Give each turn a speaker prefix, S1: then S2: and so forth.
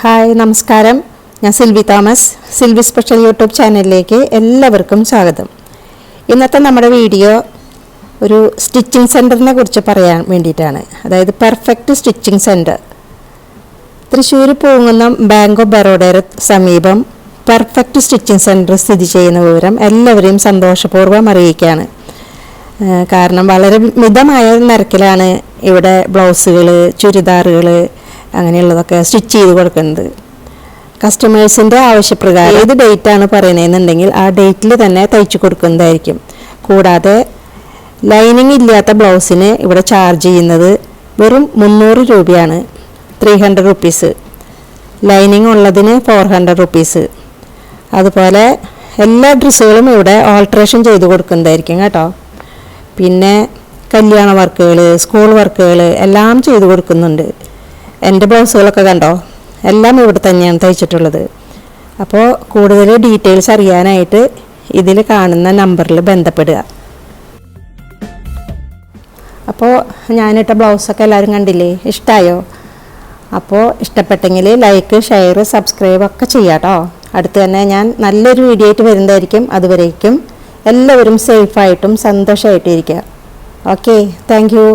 S1: Hi നമസ്കാരം, ഞാൻ Silvy Thomas. Silvy special YouTube ചാനലിലേക്ക് എല്ലാവർക്കും സ്വാഗതം. ഇന്നത്തെ നമ്മുടെ വീഡിയോ ഒരു സ്റ്റിച്ചിങ് സെൻറ്ററിനെ കുറിച്ച് പറയാൻ വേണ്ടിയിട്ടാണ്. അതായത് perfect stitching centre. Thrissur Poonkunnam Bank of ബറോഡയുടെ സമീപം പെർഫെക്റ്റ് സ്റ്റിച്ചിങ് സെൻറ്റർ സ്ഥിതി ചെയ്യുന്ന വിവരം എല്ലാവരെയും സന്തോഷപൂർവ്വം അറിയിക്കുകയാണ്. കാരണം വളരെ മിതമായ നിരക്കിലാണ് ഇവിടെ ബ്ലൗസുകൾ, ചുരിദാറുകൾ അങ്ങനെയുള്ളതൊക്കെ സ്റ്റിച്ച് ചെയ്ത് കൊടുക്കുന്നത്. കസ്റ്റമേഴ്സിൻ്റെ ആവശ്യപ്രകാരം ഏത് ഡേറ്റാണ് പറയുന്നതെന്നുണ്ടെങ്കിൽ ആ ഡേറ്റിൽ തന്നെ തയ്ച്ചു കൊടുക്കുന്നതായിരിക്കും. കൂടാതെ ലൈനിങ് ഇല്ലാത്ത ബ്ലൗസിന് ഇവിടെ ചാർജ് ചെയ്യുന്നത് വെറും 300 രൂപയാണ്, 300 റുപ്പീസ്. ലൈനിങ് ഉള്ളതിന് 400 റുപ്പീസ്. അതുപോലെ എല്ലാ ഡ്രസ്സുകളും ഇവിടെ ഓൾട്രേഷൻ ചെയ്ത് കൊടുക്കുന്നതായിരിക്കും കേട്ടോ. പിന്നെ കല്യാണ വർക്കുകൾ, സ്കൂൾ വർക്കുകൾ എല്ലാം ചെയ്ത് കൊടുക്കുന്നുണ്ട്. എൻ്റെ ബ്ലൗസുകളൊക്കെ കണ്ടോ, എല്ലാം ഇവിടെ തന്നെയാണ് തയ്ച്ചിട്ടുള്ളത്. അപ്പോൾ കൂടുതൽ ഡീറ്റെയിൽസ് അറിയാനായിട്ട് ഇതിൽ കാണുന്ന നമ്പറിൽ ബന്ധപ്പെടുക. അപ്പോൾ ഞാനിട്ട ബ്ലൗസൊക്കെ എല്ലാവരും കണ്ടില്ലേ, ഇഷ്ടമായോ? അപ്പോൾ ഇഷ്ടപ്പെട്ടെങ്കിൽ ലൈക്ക്, ഷെയർ, സബ്സ്ക്രൈബ് ഒക്കെ ചെയ്യാം കേട്ടോ. അടുത്ത് തന്നെ ഞാൻ നല്ലൊരു വീഡിയോ ആയിട്ട് വരുന്നതായിരിക്കും. അതുവരേക്കും എല്ലാവരും സേഫായിട്ടും സന്തോഷമായിട്ടും ഇരിക്കുക. Okay, thank you.